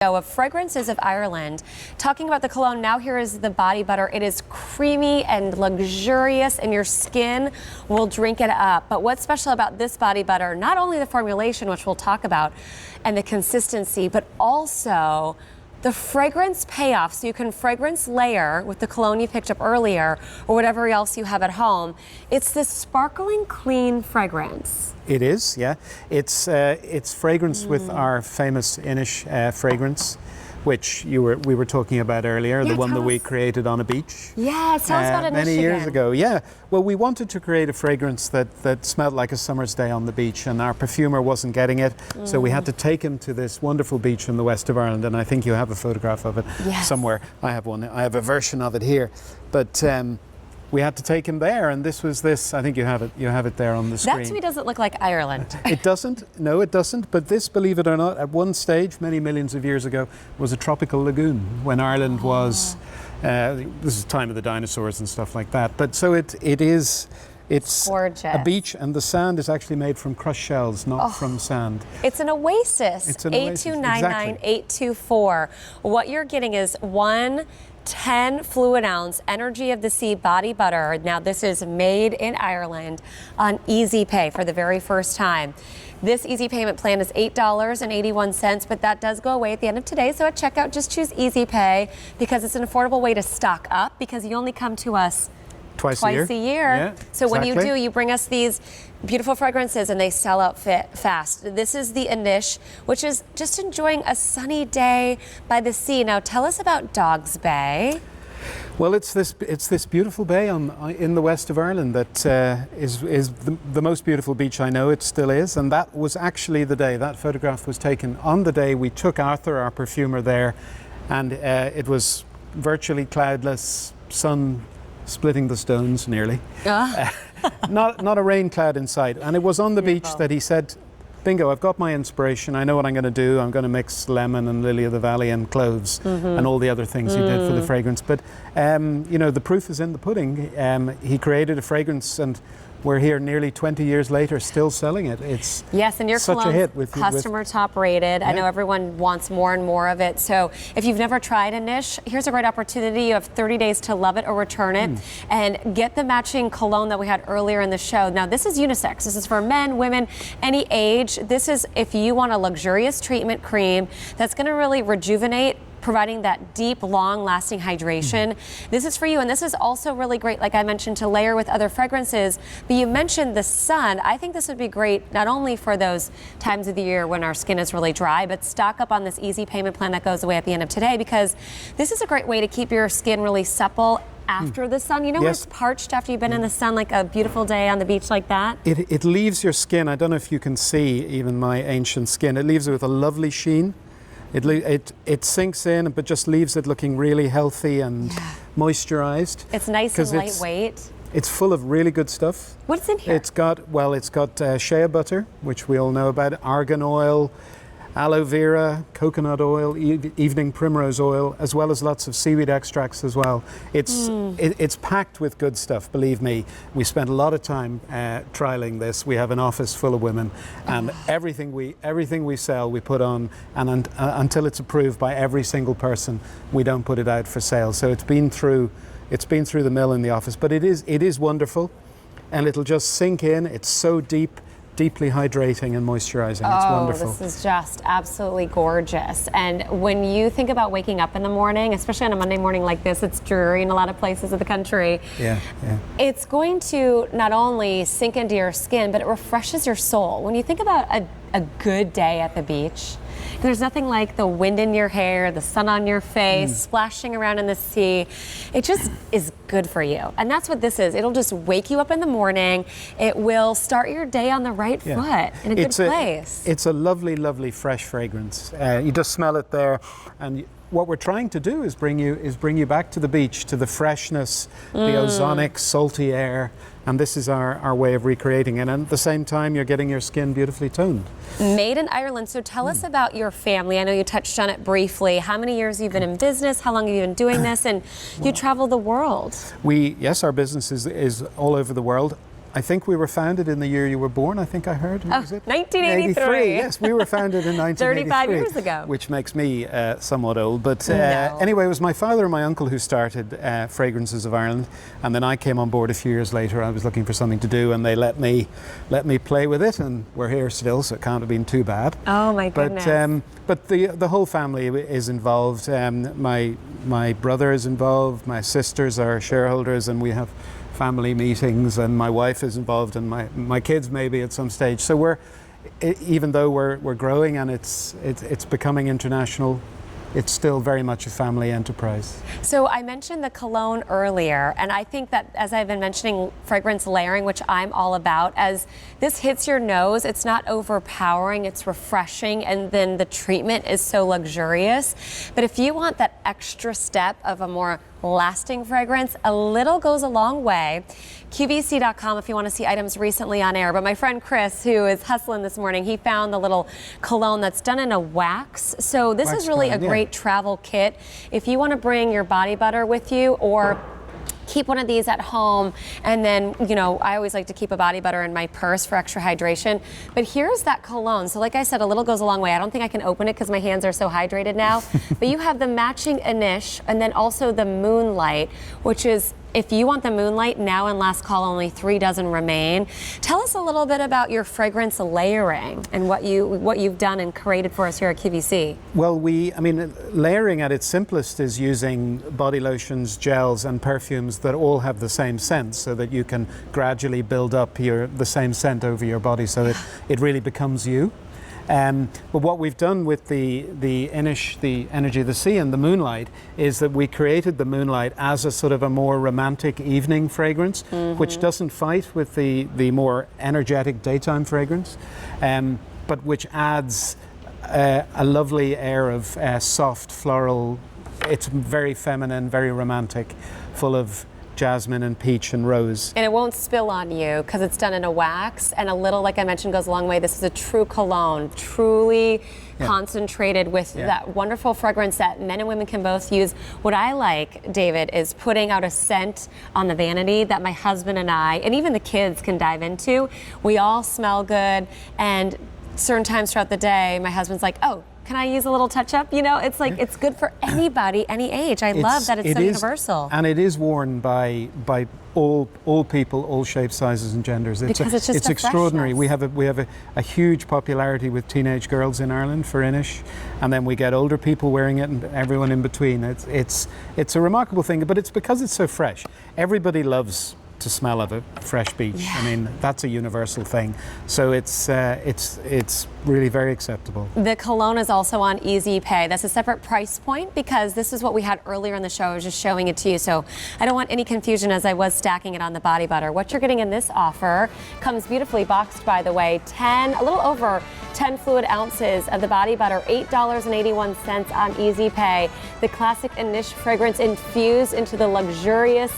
Of Fragrances of Ireland. Talking about the cologne, now here is the body butter. It is creamy and luxurious and your skin will drink it up. But what's special about this body butter, not only the formulation, which we'll talk about, and the consistency, but also the fragrance payoff. So you can fragrance layer with the cologne you picked up earlier or whatever else you have at home. It's this sparkling clean fragrance. It is, yeah. It's fragranced with our famous Inish fragrance, which we were talking about earlier, the one that we created on a beach. Yes, tell us about Inish many years ago. Yeah, well, we wanted to create a fragrance that smelled like a summer's day on the beach, and our perfumer wasn't getting it, so we had to take him to this wonderful beach in the west of Ireland, and I think you have a photograph of it somewhere. I have one. I have a version of it here, but. We had to take him there, and this was this. I think you have it. You have it there on the screen. That to me doesn't look like Ireland. It doesn't. No, it doesn't. But this, believe it or not, at one stage, many millions of years ago, was a tropical lagoon when Ireland was. This is the time of the dinosaurs and stuff like that. But so it is. It's gorgeous. A beach, and the sand is actually made from crushed shells, not from sand. It's an oasis. It's an oasis. 8299824. What you're getting is 10 fluid ounce Energy of the Sea body butter. Now this is made in Ireland on Easy Pay for the very first time. This easy payment plan is $8.81, but that does go away at the end of today. So at checkout, just choose Easy Pay because it's an affordable way to stock up because you only come to us twice a year. Yeah, so when you do, you bring us these beautiful fragrances and they sell out fast. This is the Inish, which is just enjoying a sunny day by the sea. Now tell us about Dogs Bay. Well, it's this beautiful bay in the west of Ireland that is the most beautiful beach I know. It still is, and that was actually the day that photograph was taken. On the day we took Arthur, our perfumer, there, and it was virtually cloudless, sun splitting the stones nearly. Not a rain cloud in sight. And it was on the beach that he said, bingo, I've got my inspiration. I know what I'm going to do. I'm going to mix lemon and lily of the valley and cloves and all the other things he did for the fragrance. But, you know, the proof is in the pudding. He created a fragrance and we're here nearly 20 years later still selling it. It's yes, and your such a hit with customer top rated. I know everyone wants more and more of it. So if you've never tried Inish, here's a great opportunity. You have 30 days to love it or return it and get the matching cologne that we had earlier in the show. Now this is unisex. This is for men, women, any age. This is if you want a luxurious treatment cream that's going to really rejuvenate, providing that deep, long-lasting hydration. This is for you, and this is also really great, like I mentioned, to layer with other fragrances. But you mentioned the sun. I think this would be great not only for those times of the year when our skin is really dry, but stock up on this easy payment plan that goes away at the end of today because this is a great way to keep your skin really supple after the sun. You know when it's parched after you've been in the sun, like a beautiful day on the beach like that? It leaves your skin, I don't know if you can see even my ancient skin, it leaves it with a lovely sheen. It sinks in, but just leaves it looking really healthy and moisturized. It's nice and lightweight. It's full of really good stuff. What's in here? It's got shea butter, which we all know about, argan oil, aloe vera, coconut oil, evening primrose oil, as well as lots of seaweed extracts as well. It's packed with good stuff, believe me. We spent a lot of time trialing this. We have an office full of women, and everything we sell we put on, and until it's approved by every single person, we don't put it out for sale. So it's been through the mill in the office, but it is wonderful, and it'll just sink in. It's so deeply hydrating and moisturizing. It's wonderful. This is just absolutely gorgeous. And when you think about waking up in the morning, especially on a Monday morning like this, it's dreary in a lot of places of the country. It's going to not only sink into your skin, but it refreshes your soul. When you think about a good day at the beach, there's nothing like the wind in your hair, the sun on your face, splashing around in the sea. It just is good for you. And that's what this is. It'll just wake you up in the morning. It will start your day on the right foot in a good place. It's a lovely, lovely fresh fragrance. You just smell it there. And what we're trying to do is bring you back to the beach, to the freshness, the ozonic, salty air. And this is our way of recreating it. And at the same time, you're getting your skin beautifully toned. Made in Ireland. So tell us about your family. I know you touched on it briefly. How many years you've been in business? How long have you been doing this? And you travel the world. Yes, our business is all over the world. I think we were founded in the year you were born, I think I heard. Was it? 1983. Yes, we were founded in 1983. 35 years ago. Which makes me somewhat old. But No. anyway, it was my father and my uncle who started Fragrances of Ireland. And then I came on board a few years later. I was looking for something to do and they let me play with it. And we're here still, so it can't have been too bad. Oh my goodness. But the whole family is involved. My brother is involved. My sisters are shareholders and we have family meetings, and my wife is involved, and my kids maybe at some stage. So even though we're growing and it's becoming international, it's still very much a family enterprise. So I mentioned the cologne earlier, and I think that as I've been mentioning fragrance layering, which I'm all about, as this hits your nose, it's not overpowering, it's refreshing, and then the treatment is so luxurious. But if you want that extra step of a more lasting fragrance, a little goes a long way. QVC.com if you want to see items recently on air. But my friend Chris, who is hustling this morning, he found the little cologne that's done in a wax. So this is really a great travel kit. If you want to bring your body butter with you or keep one of these at home, and then, you know, I always like to keep a body butter in my purse for extra hydration. But here's that cologne. So like I said, a little goes a long way. I don't think I can open it because my hands are so hydrated now. But you have the matching Anish and then also the Moonlight, which is, if you want the Moonlight, now in last call, only 3 dozen remain. Tell us a little bit about your fragrance layering and what you've done and created for us here at QVC. Well, layering at its simplest is using body lotions, gels, and perfumes that all have the same scent, so that you can gradually build up the same scent over your body, so that it really becomes you. But what we've done with the Inish, the Energy of the Sea, and the Moonlight is that we created the Moonlight as a sort of a more romantic evening fragrance, which doesn't fight with the more energetic daytime fragrance, but which adds a lovely air of soft floral. It's very feminine, very romantic, full of jasmine and peach and rose. And it won't spill on you because it's done in a wax, and a little, like I mentioned, goes a long way. This is a true cologne, truly concentrated with that wonderful fragrance that men and women can both use. What I like, David, is putting out a scent on the vanity that my husband and I, and even the kids, can dive into. We all smell good, and certain times throughout the day, my husband's like, oh, can I use a little touch-up? You know, it's like, it's good for anybody, any age. I love that it's so universal. And it is worn by all people, all shapes, sizes, and genders. It's extraordinary. We have a huge popularity with teenage girls in Ireland for Inish, and then we get older people wearing it, and everyone in between. It's a remarkable thing, but it's because it's so fresh. Everybody loves to smell of a fresh beach. Yeah. I mean, that's a universal thing. So it's really very acceptable. The cologne is also on Easy Pay. That's a separate price point because this is what we had earlier in the show. I was just showing it to you, so I don't want any confusion as I was stacking it on the body butter. What you're getting in this offer comes beautifully boxed, by the way. A little over 10 fluid ounces of the body butter, $8.81 on Easy Pay. The classic Anish fragrance infused into the luxurious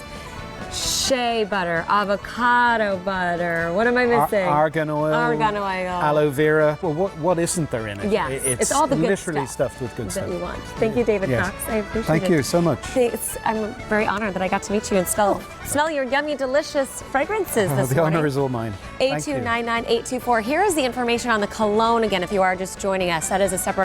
shea butter, avocado butter. What am I missing? Argan oil. Aloe vera. Well, what isn't there in it? Yes, it's all the good literally stuffed with good that stuff you want. Thank you, David Cox. I appreciate it. Thank you so much. I'm very honored that I got to meet you and smell your yummy, delicious fragrances this the morning. honor is all mine. 8299824. Here is the information on the cologne again if you are just joining us. That is a separate